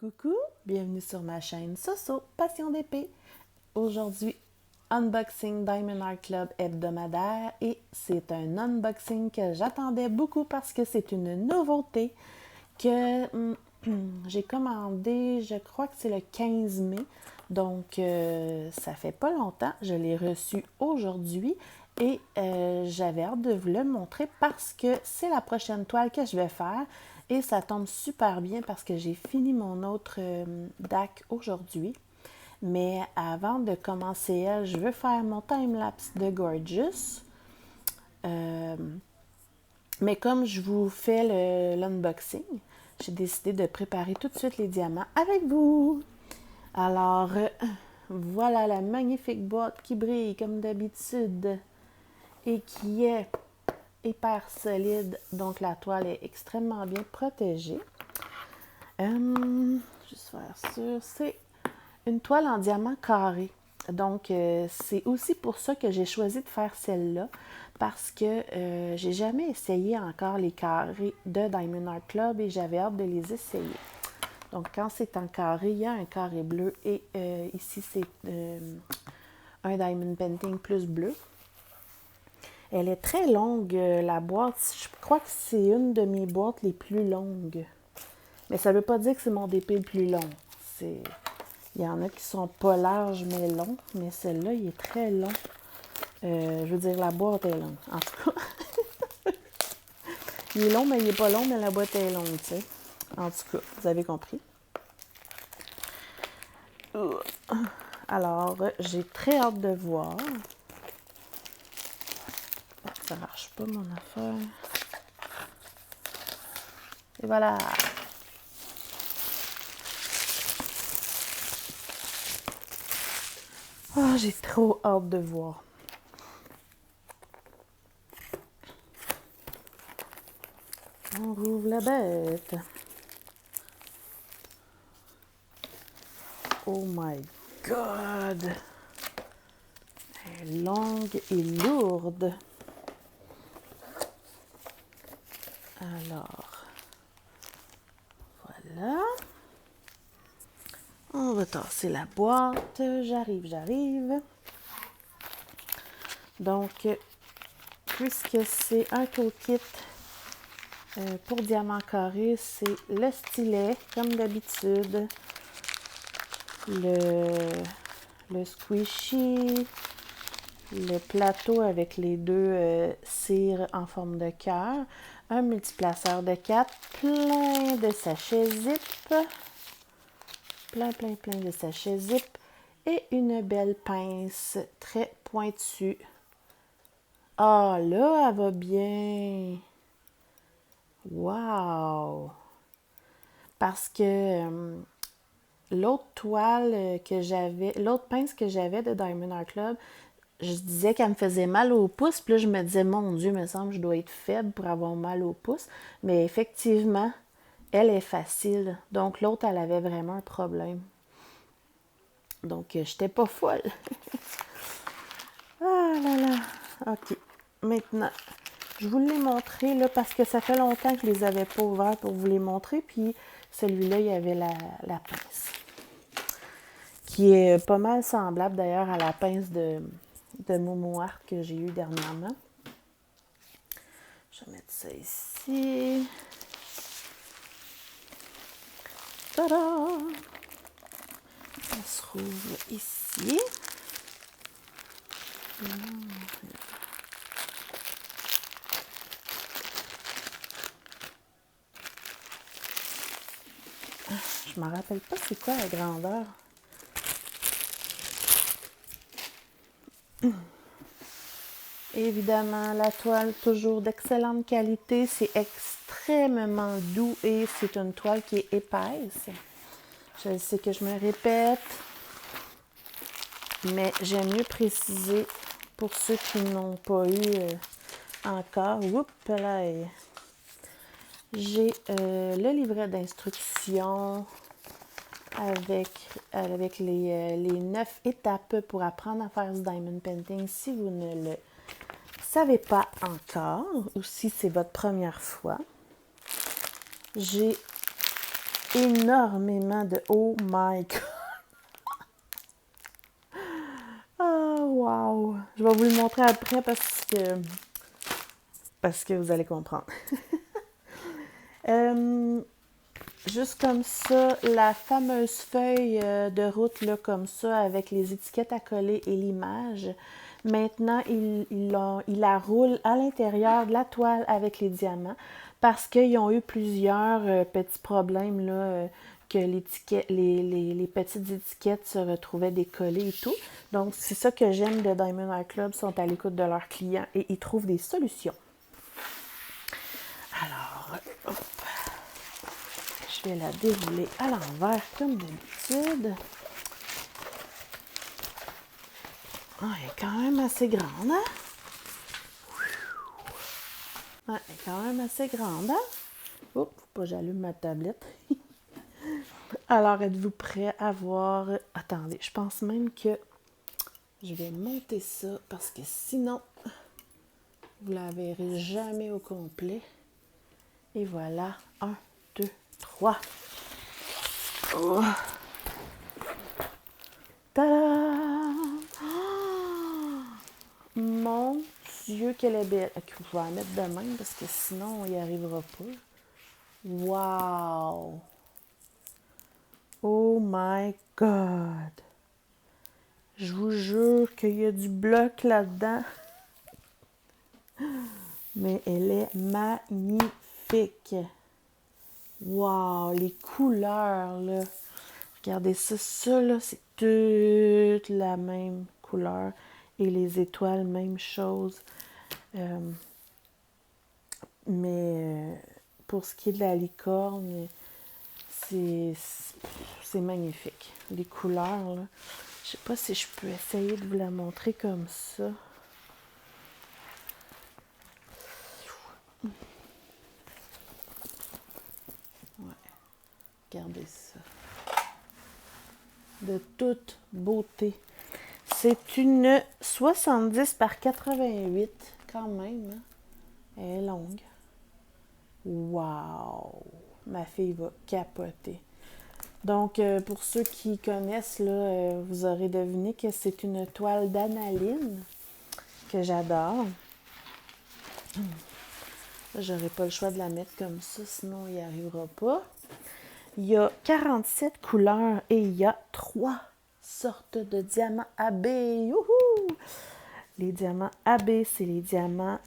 Coucou, bienvenue sur ma chaîne Soso Passion d'épée. Aujourd'hui, unboxing Diamond Art Club hebdomadaire et c'est un unboxing que j'attendais beaucoup parce que c'est une nouveauté que j'ai commandé, je crois que c'est le 15 mai, donc ça fait pas longtemps, je l'ai reçu aujourd'hui et j'avais hâte de vous le montrer parce que c'est la prochaine toile que je vais faire. Et ça tombe super bien parce que j'ai fini mon autre DAC aujourd'hui. Mais avant de commencer elle, je veux faire mon time-lapse de Gorgeous. Mais comme je vous fais l'unboxing, j'ai décidé de préparer tout de suite les diamants avec vous. Alors, voilà la magnifique boîte qui brille comme d'habitude et qui est hyper solide. Donc, la toile est extrêmement bien protégée. Juste faire sûr, c'est une toile en diamant carré. Donc, c'est aussi pour ça que j'ai choisi de faire celle-là, parce que j'ai jamais essayé encore les carrés de Diamond Art Club et j'avais hâte de les essayer. Donc, quand c'est en carré, il y a un carré bleu et ici, c'est un Diamond Painting plus bleu. Elle est très longue, la boîte. Je crois que c'est une de mes boîtes les plus longues. Mais ça ne veut pas dire que c'est mon DP le plus long. Il y en a qui sont pas larges mais longs, mais celle-là, il est très long. Je veux dire, la boîte est longue. En tout cas, il est long, mais il n'est pas long, mais la boîte est longue, tu sais. En tout cas, vous avez compris. Alors, j'ai très hâte de voir. Ça marche pas, mon affaire. Et voilà. Oh, j'ai trop hâte de voir. On rouvre la bête. Oh my God! Elle est longue et lourde. Alors, voilà. On va tasser la boîte. J'arrive. Donc, puisque c'est un toolkit pour diamant carré, c'est le stylet, comme d'habitude, le squishy, le plateau avec les deux cires en forme de cœur, un multiplaceur de 4, plein de sachets zip, plein de sachets zip et une belle pince très pointue. Ah, là, elle va bien. Wow! Parce que l'autre toile que j'avais, l'autre pince que j'avais de Diamond Art Club, je disais qu'elle me faisait mal au pouce. Puis là, je me disais, mon Dieu, il me semble que je dois être faible pour avoir mal au pouce. Mais effectivement, elle est facile. Donc, l'autre, elle avait vraiment un problème. Donc, j'étais pas folle. Ah là là. OK. Maintenant, je vous l'ai montré là, parce que ça fait longtemps que je les avais pas ouverts pour vous les montrer. Puis, celui-là, il y avait la pince. Qui est pas mal semblable d'ailleurs à la pince de Momo Art que j'ai eue dernièrement. Je vais mettre ça ici. Tada! On se rouvre ici. Je ne me rappelle pas c'est quoi la grandeur. Évidemment, la toile, toujours d'excellente qualité. C'est extrêmement doux et c'est une toile qui est épaisse. Je sais que je me répète, mais j'aime mieux préciser pour ceux qui n'ont pas eu encore. Oups, là, j'ai le livret d'instructions avec les 9 étapes pour apprendre à faire du diamond painting si vous ne le savez pas encore ou si c'est votre première fois. J'ai énormément de... Oh my God! Oh, wow! Je vais vous le montrer après parce que vous allez comprendre. Juste comme ça, la fameuse feuille de route, là, comme ça, avec les étiquettes à coller et l'image. Maintenant, il la roule à l'intérieur de la toile avec les diamants parce qu'ils ont eu plusieurs petits problèmes, là, que les petites étiquettes se retrouvaient décollées et tout. Donc, c'est ça que j'aime de Diamond Art Club, sont à l'écoute de leurs clients et ils trouvent des solutions. Alors, hop. Je vais la dérouler à l'envers comme d'habitude. Ah, elle est quand même assez grande, hein? Ouais, elle est quand même assez grande, hein? Oups, faut pas que j'allume ma tablette. Alors, êtes-vous prêts à voir... Attendez, je pense même que je vais monter ça parce que sinon, vous la verrez jamais au complet. Et voilà, 1, 2, 3. Oh. Ta-da! Oh! Mon Dieu, qu'elle est belle. Ok, je vais la mettre de même parce que sinon, on n'y arrivera pas. Wow! Oh my God! Je vous jure qu'il y a du bloc là-dedans. Mais elle est magnifique. Wow! Les couleurs, là. Regardez ça. Ça, là, c'est toute la même couleur. Et les étoiles, même chose. Mais pour ce qui est de la licorne, c'est magnifique. Les couleurs, là. Je sais pas si je peux essayer de vous la montrer comme ça. Ouais. Regardez ça. De toute beauté. C'est une 70 par 88, quand même. Hein? Elle est longue. Wow! Ma fille va capoter. Donc, pour ceux qui connaissent, là, vous aurez deviné que c'est une toile d'analine que j'adore. J'aurais pas le choix de la mettre comme ça, sinon il n'y arrivera pas. Il y a 47 couleurs et il y a 3 sortes de diamants AB. Youhou! Les diamants AB, c'est les diamants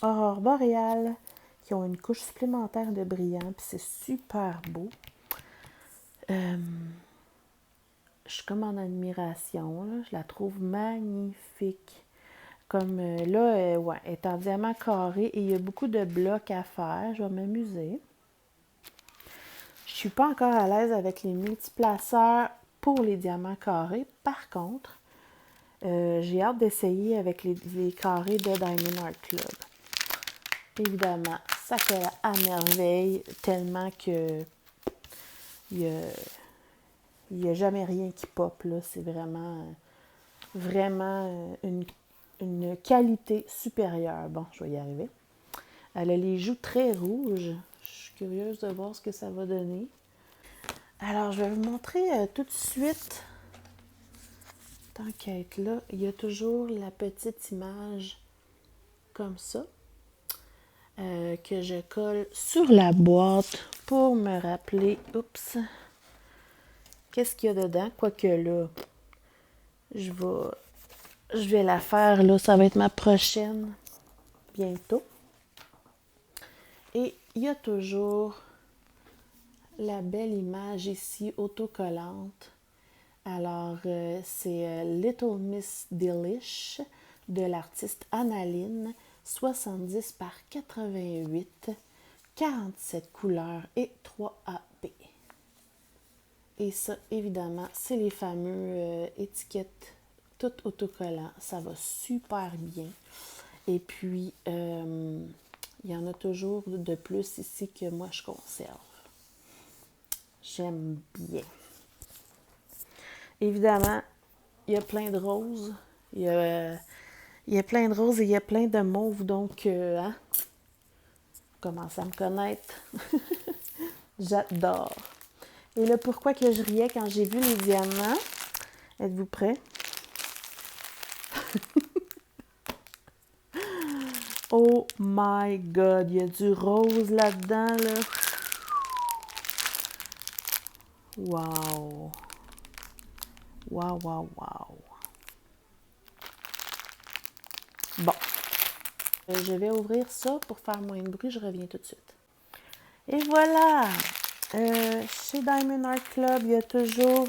aurore boréale qui ont une couche supplémentaire de brillant, puis c'est super beau. Je suis comme en admiration, là. Je la trouve magnifique. Comme là, ouais, elle est en diamant carré et il y a beaucoup de blocs à faire. Je vais m'amuser. Je suis pas encore à l'aise avec les multiplaceurs pour les diamants carrés. Par contre, j'ai hâte d'essayer avec les carrés de Diamond Art Club. Évidemment, ça colle à merveille tellement que il y a jamais rien qui pop, là. C'est vraiment une qualité supérieure. Bon, je vais y arriver. Elle a les joues très rouges. Je suis curieuse de voir ce que ça va donner. Alors, je vais vous montrer tout de suite, tant qu'à être là, il y a toujours la petite image comme ça que je colle sur la boîte pour me rappeler, oups, qu'est-ce qu'il y a dedans. Quoique là, je vais la faire, là, ça va être ma prochaine bientôt. Et il y a toujours la belle image ici, autocollante. Alors, c'est Little Miss Delish de l'artiste Annaline, 70 par 88, 47 couleurs et 3 AP. Et ça, évidemment, c'est les fameux étiquettes toutes autocollants. Ça va super bien. Et puis, il y en a toujours de plus ici que moi je conserve. J'aime bien. Évidemment, il y a plein de roses. Il y a plein de roses et il y a plein de mauves. Donc, hein, commencez à me connaître. J'adore. Et là, pourquoi que je riais quand j'ai vu les diamants? Êtes-vous prêts? Oh my God, il y a du rose là-dedans, là. Wow! Wow, wow, wow! Bon, je vais ouvrir ça pour faire moins de bruit, je reviens tout de suite. Et voilà! Chez Diamond Art Club, il y a toujours,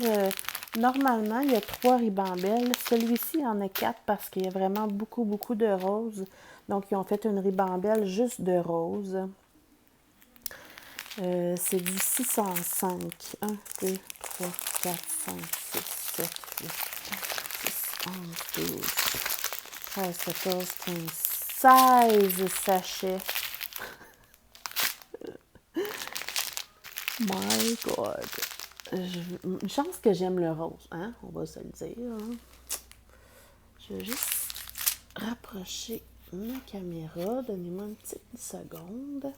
normalement, il y a 3 ribambelles. Celui-ci, il y en a 4 parce qu'il y a vraiment beaucoup, beaucoup de roses. Donc, ils ont fait une ribambelle juste de roses. C'est du 605. 1, 2, 3, 4, 5, 6, 7, 8, 10, 11, 12, 13, 14, 15, 16 sachets. My God. Une chance que j'aime le rose, hein? On va se le dire. Hein? Je vais juste rapprocher ma caméra. Donnez-moi une petite seconde.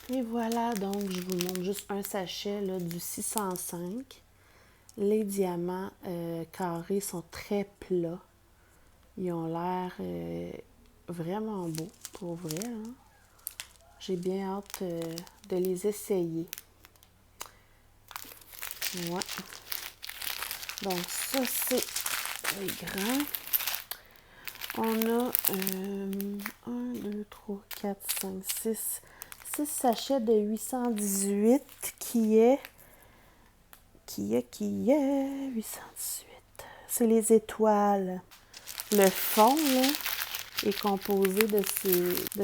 Et voilà, donc je vous montre juste un sachet là, du 605. Les diamants carrés sont très plats. Ils ont l'air vraiment beaux, pour vrai. Hein? J'ai bien hâte de les essayer. Ouais. Donc ça, c'est les grands. On a 1, 2, 3, 4, 5, 6 sachets de 818 qui est 818. C'est les étoiles. Le fond, là, est composé de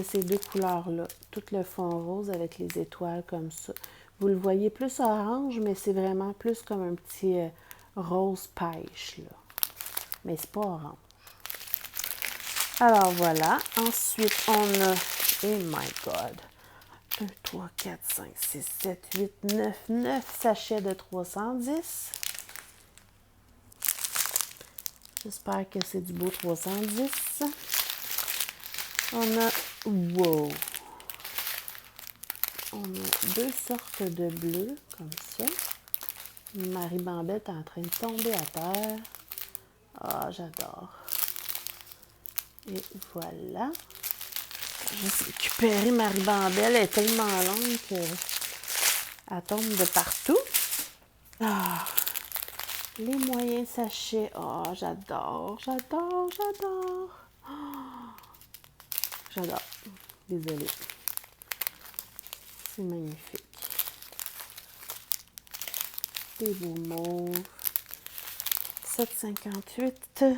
ces deux couleurs-là. Tout le fond rose avec les étoiles comme ça. Vous le voyez plus orange, mais c'est vraiment plus comme un petit rose pêche, là. Mais c'est pas orange. Alors voilà. Ensuite, on a, oh my God, 1, 3, 4, 5, 6, 7, 8, 9 sachets de 310. J'espère que c'est du beau 310. On a, wow, on a 2 sortes de bleus, comme ça. Ma ribambelle est en train de tomber à terre. Ah, j'adore. Et voilà. J'ai récupéré ma ribambelle. Elle est tellement longue qu'elle tombe de partout. Ah, les moyens sachets. Oh, j'adore, j'adore, j'adore. Oh, j'adore. Désolée. C'est magnifique. Des beaux mauves. 7,58.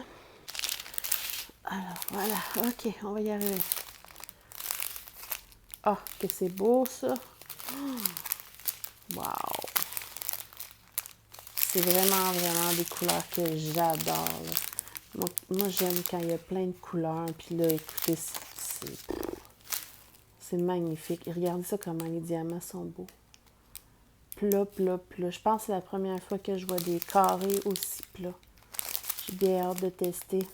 Alors, voilà. OK, on va y arriver. Ah, que c'est beau, ça. Wow. C'est vraiment, vraiment des couleurs que j'adore. Moi, j'aime quand il y a plein de couleurs. Puis là, écoutez, c'est magnifique. Et regardez ça, comment les diamants sont beaux. Plat, plat, plat. Je pense que c'est la première fois que je vois des carrés aussi plats. J'ai bien hâte de tester.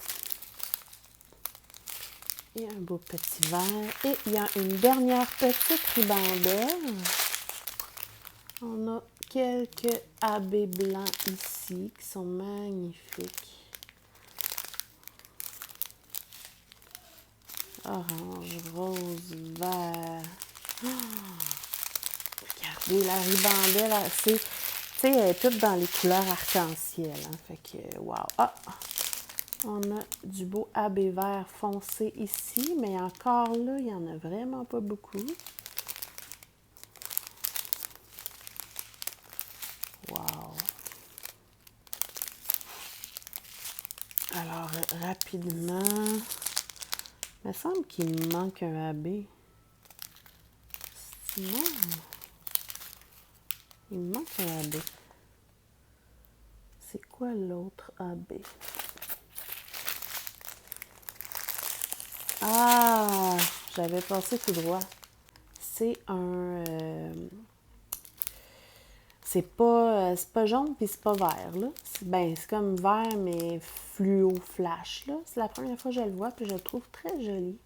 Et un beau petit verre. Et il y a une dernière petite ribambelle. On a quelques AB blancs ici qui sont magnifiques. Orange, rose, vert. Oh, regardez, la ribambelle, tu sais, elle est toute dans les couleurs arc-en-ciel. Hein, fait que, wow. Ah! On a du beau AB vert foncé ici, mais encore là, il n'y en a vraiment pas beaucoup. Wow! Alors, rapidement, il me semble qu'il me manque un AB. Sinon, il me manque un AB. C'est quoi l'autre AB? Ah! J'avais passé tout droit. C'est un... c'est pas jaune puis c'est pas vert, là. C'est comme vert, mais fluo flash, là. C'est la première fois que je le vois, puis je le trouve très joli.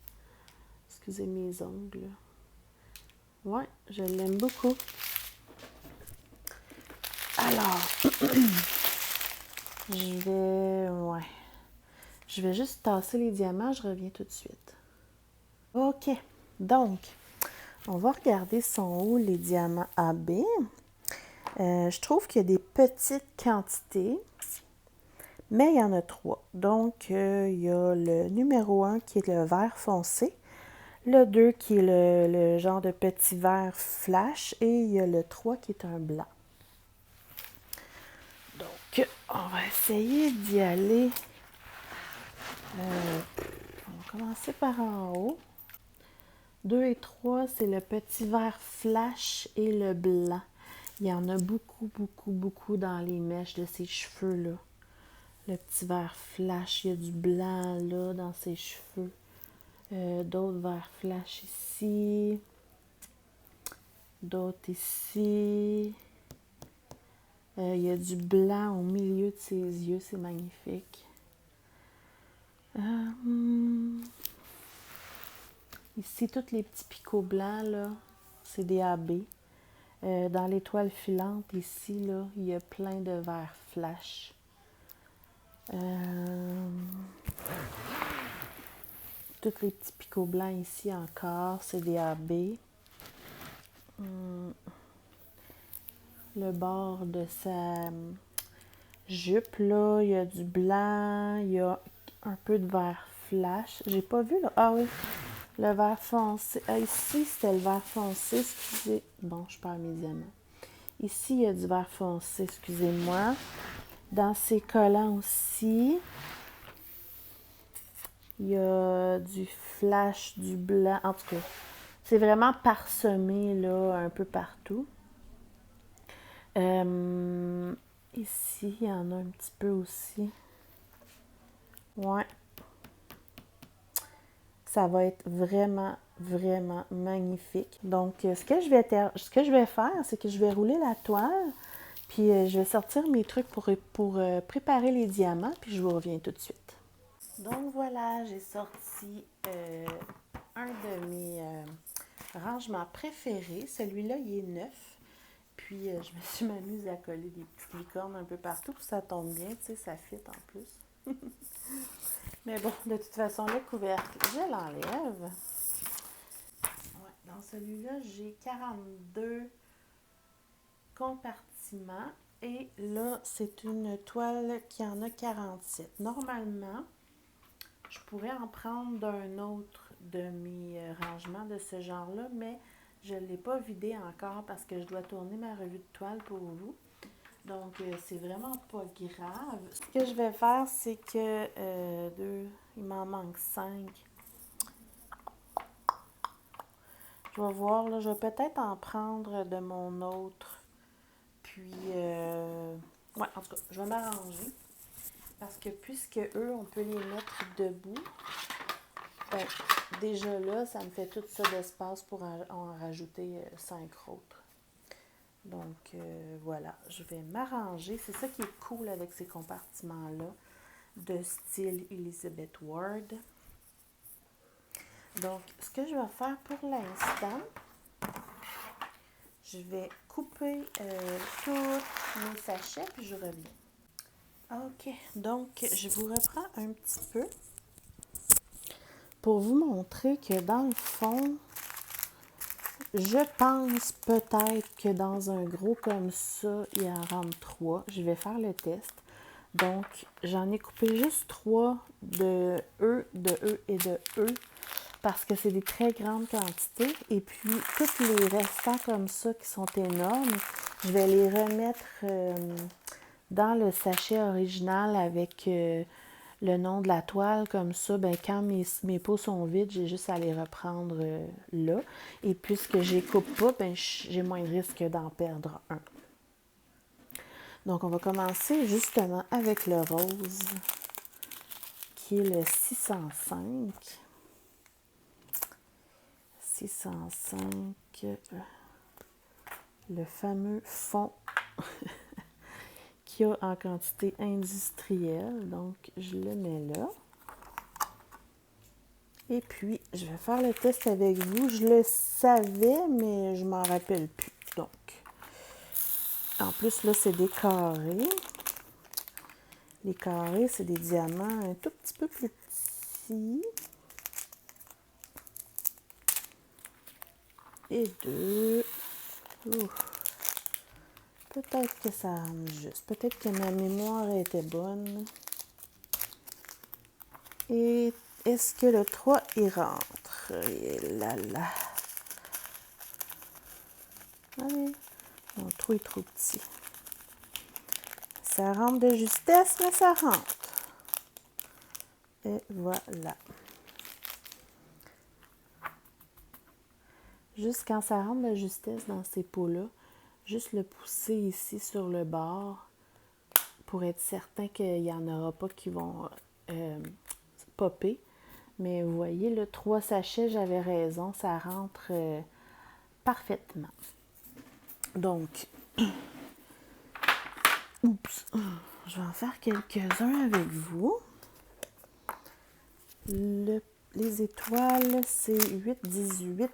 Parce excusez mes ongles. Ouais, je l'aime beaucoup. Alors, je vais juste tasser les diamants, je reviens tout de suite. OK, donc, on va regarder sont où les diamants AB. Je trouve qu'il y a des petites quantités, mais il y en a 3. Donc, il y a le numéro 1 qui est le vert foncé, le 2 qui est le genre de petit vert flash et il y a le 3 qui est un blanc. Donc, on va essayer d'y aller. On va commencer par en haut. 2 et 3, c'est le petit vert flash et le blanc. Il y en a beaucoup, beaucoup, beaucoup dans les mèches de ses cheveux-là. Le petit vert flash, il y a du blanc là dans ses cheveux. D'autres verts flash ici. D'autres ici. Il y a du blanc au milieu de ses yeux, c'est magnifique. Ici, tous les petits picots blancs, là, c'est des AB. Dans l'étoile filante, ici, là, il y a plein de verres flash. Tous les petits picots blancs ici encore, c'est des AB. Le bord de sa jupe, là, il y a du blanc, il y a un peu de vert flash. J'ai pas vu, là. Ah oui, le vert foncé. Ah, ici, c'était le vert foncé, excusez. Bon, je perds mes diamants. Ici, il y a du vert foncé, excusez-moi. Dans ces collants aussi, il y a du flash, du blanc. En tout cas, c'est vraiment parsemé, là, un peu partout. Ici, il y en a un petit peu aussi. Ouais. Ça va être vraiment, vraiment magnifique. Donc, ce que je vais faire, c'est que je vais rouler la toile, puis je vais sortir mes trucs pour préparer les diamants, puis je vous reviens tout de suite. Donc voilà, j'ai sorti un de mes rangements préférés. Celui-là, il est neuf. Puis, je m'amuse à coller des petites licornes un peu partout, puis ça tombe bien, tu sais, ça fit en plus. Mais bon, de toute façon, le couvercle, je l'enlève. Ouais, dans celui-là, j'ai 42 compartiments. Et là, c'est une toile qui en a 47. Normalement, je pourrais en prendre d'un autre de mes rangements de ce genre-là, mais je ne l'ai pas vidé encore parce que je dois tourner ma revue de toile pour vous. Donc, c'est vraiment pas grave. Ce que je vais faire, c'est que il m'en manque 5. Je vais voir, là, je vais peut-être en prendre de mon autre. Puis, ouais, en tout cas, je vais m'arranger. Parce que puisque eux, on peut les mettre debout, ben, déjà là, ça me fait tout ça d'espace pour en rajouter 5 autres. Donc, voilà, je vais m'arranger. C'est ça qui est cool avec ces compartiments-là, de style Elizabeth Ward. Donc, ce que je vais faire pour l'instant, je vais couper tous mes sachets, puis je reviens. OK, donc je vous reprends un petit peu pour vous montrer que dans le fond, je pense peut-être que dans un gros comme ça, il en rentre 3. Je vais faire le test. Donc, j'en ai coupé juste 3 de E, de E et de E parce que c'est des très grandes quantités. Et puis, tous les restants comme ça qui sont énormes, je vais les remettre dans le sachet original avec le nom de la toile. Comme ça, ben, quand mes pots sont vides, j'ai juste à les reprendre là. Et puisque je les coupe pas, ben, j'ai moins de risque d'en perdre un. Donc, on va commencer justement avec le rose, qui est le 605. 605, le fameux fond qu'il y a en quantité industrielle. Donc, je le mets là. Et puis, je vais faire le test avec vous. Je le savais, mais je m'en rappelle plus. Donc, en plus, là, c'est des carrés. Les carrés, c'est des diamants un tout petit peu plus petits. Et 2. Peut-être que ça rentre juste. Peut-être que ma mémoire était bonne. Et est-ce que le 3, il rentre? Et là là. Allez. Mon trou est trop petit. Ça rentre de justesse, mais ça rentre. Et voilà. Juste quand ça rentre de justesse dans ces pots-là, juste le pousser ici sur le bord pour être certain qu'il n'y en aura pas qui vont popper. Mais vous voyez, le 3 sachets, j'avais raison, ça rentre parfaitement. Donc, oups, je vais en faire quelques-uns avec vous. Les étoiles, c'est 8, 18.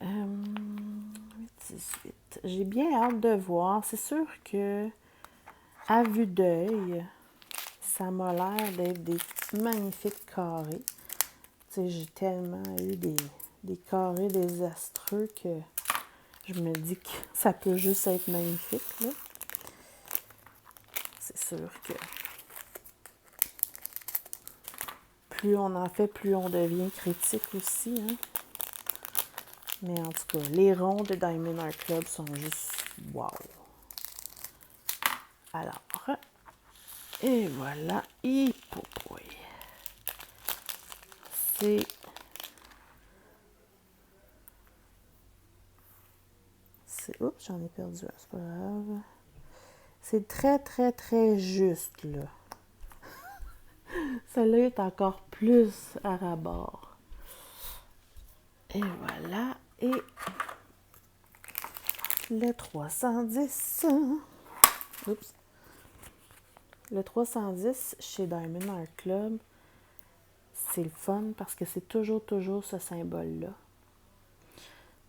8, 18. J'ai bien hâte de voir. C'est sûr que, à vue d'œil, ça m'a l'air d'être des magnifiques carrés. Tu sais, j'ai tellement eu des carrés désastreux que je me dis que ça peut juste être magnifique, là. C'est sûr que plus on en fait, plus on devient critique aussi, hein. Mais en tout cas, les ronds de Diamond Art Club sont juste wow. Alors, et voilà, et popoy. Oups, j'en ai perdu un, c'est pas grave. C'est très, très, très juste, là. Celle-là est encore plus à rabord. Et voilà. Et le 310. Oups. Le 310 chez Diamond Art Club, c'est le fun parce que c'est toujours ce symbole-là.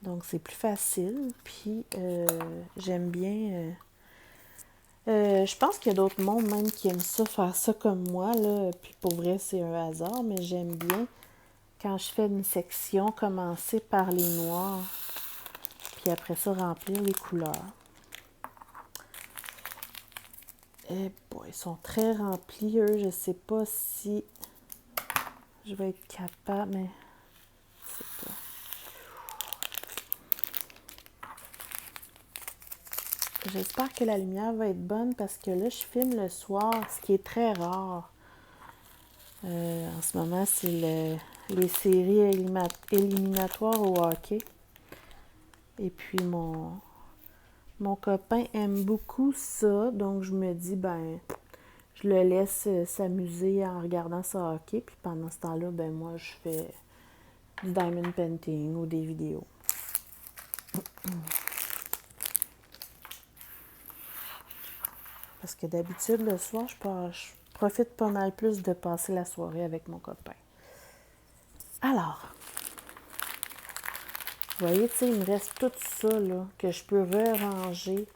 Donc, c'est plus facile. Puis, j'aime bien... je pense qu'il y a d'autres mondes même qui aiment ça, faire ça comme moi, là. Puis, pour vrai, c'est un hasard, mais j'aime bien, quand je fais une section, commencer par les noirs. Puis après ça, remplir les couleurs. Et bon, ils sont très remplis, eux. Je sais pas si je vais être capable, mais c'est pas. J'espère que la lumière va être bonne parce que là, je filme le soir, ce qui est très rare. En ce moment, c'est les séries éliminatoires au hockey. Et puis, mon copain aime beaucoup ça, donc je me dis, ben, je le laisse s'amuser en regardant ça hockey. Puis pendant ce temps-là, ben moi, je fais du diamond painting ou des vidéos. Parce que d'habitude, le soir, je profite pas mal plus de passer la soirée avec mon copain. Alors, vous voyez, tu sais, il me reste tout ça, là, que je peux ranger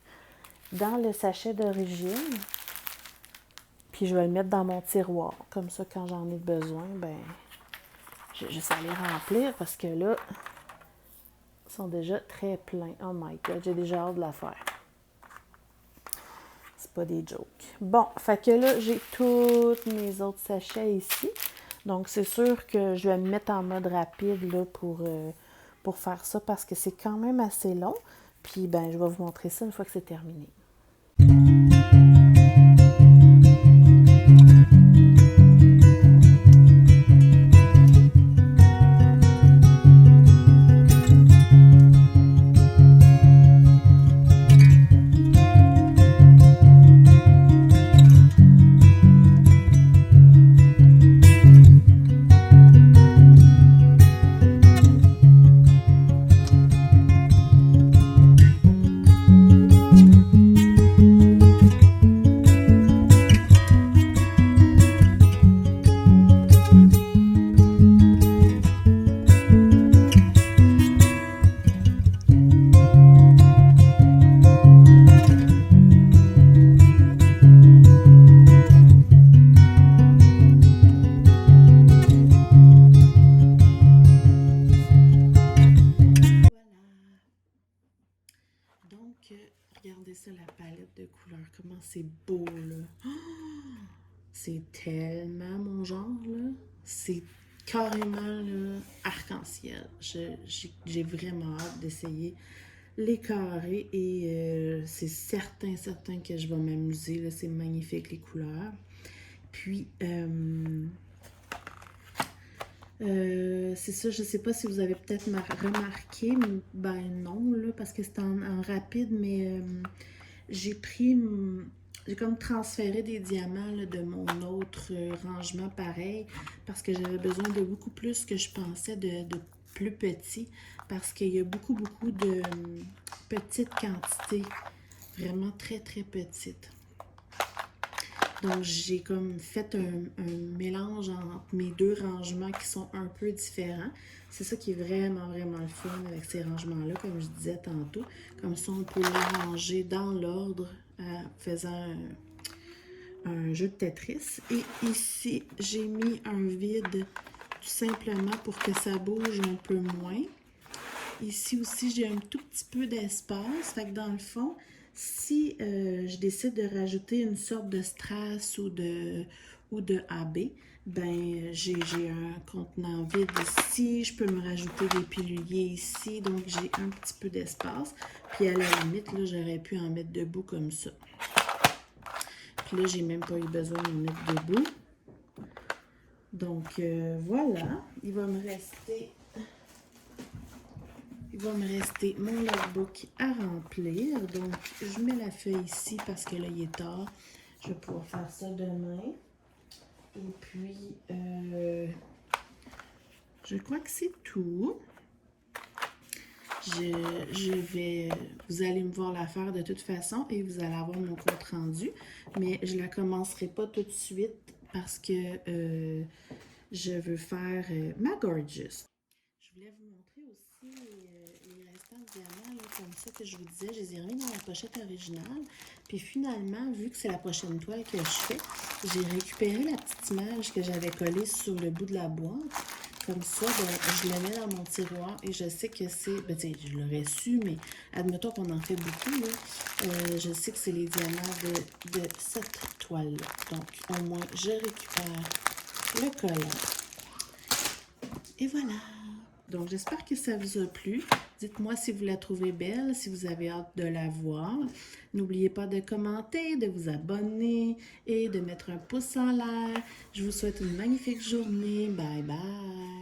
dans le sachet d'origine. Puis je vais le mettre dans mon tiroir. Comme ça, quand j'en ai besoin, ben, j'ai juste à les remplir parce que là, ils sont déjà très pleins. Oh my God, j'ai déjà hâte de la faire. C'est pas des jokes. Bon, fait que là, j'ai tous mes autres sachets ici. Donc, c'est sûr que je vais me mettre en mode rapide là, pour faire ça parce que c'est quand même assez long. Puis, ben, je vais vous montrer ça une fois que c'est terminé. là. C'est tellement mon genre, là. C'est carrément là, arc-en-ciel. J'ai vraiment hâte d'essayer les carrés et c'est certain que je vais m'amuser. C'est magnifique les couleurs. Puis, c'est ça, je sais pas si vous avez peut-être remarqué, mais ben non, là, parce que c'est en rapide, mais j'ai j'ai comme transféré des diamants là, de mon autre rangement pareil, parce que j'avais besoin de beaucoup plus que je pensais de plus petits, parce qu'il y a beaucoup de petites quantités, vraiment très petites. Donc, j'ai comme fait un mélange entre mes deux rangements qui sont un peu différents. C'est ça qui est vraiment le fun avec ces rangements-là, comme je disais tantôt. Comme ça, on peut les ranger dans l'ordre en faisant un jeu de Tetris. Et ici, j'ai mis un vide tout simplement pour que ça bouge un peu moins. Ici aussi, j'ai un tout petit peu d'espace. Fait que dans le fond, si je décide de rajouter une sorte de strass ou de AB, ben j'ai un contenant vide ici. Je peux me rajouter des piluliers ici. Donc, j'ai un petit peu d'espace. Puis à la limite, là, j'aurais pu en mettre debout comme ça. Puis là, j'ai même pas eu besoin d'en mettre debout. Donc, voilà. Il va me rester mon logbook à remplir. Donc, je mets la feuille ici parce que là, il est tard. Je vais pouvoir faire ça demain. Et puis, je crois que c'est tout. Vous allez me voir la faire de toute façon et vous allez avoir mon compte rendu. Mais je la commencerai pas tout de suite parce que je veux faire ma Gorgeous. Je voulais vous montrer aussi les restants de diamants, là, comme ça que je vous disais. Je les ai remis dans la pochette originale. Puis finalement, vu que c'est la prochaine toile que je fais, j'ai récupéré la petite image que j'avais collée sur le bout de la boîte. Comme ça, ben, je la mets dans mon tiroir et je sais que c'est... Ben, tu sais, je l'aurais su, mais admettons qu'on en fait beaucoup, là. Je sais que c'est les diamants de cette toile-là. Donc, au moins, je récupère le collant. Et voilà! Donc, j'espère que ça vous a plu. Dites-moi si vous la trouvez belle, si vous avez hâte de la voir. N'oubliez pas de commenter, de vous abonner et de mettre un pouce en l'air. Je vous souhaite une magnifique journée. Bye bye!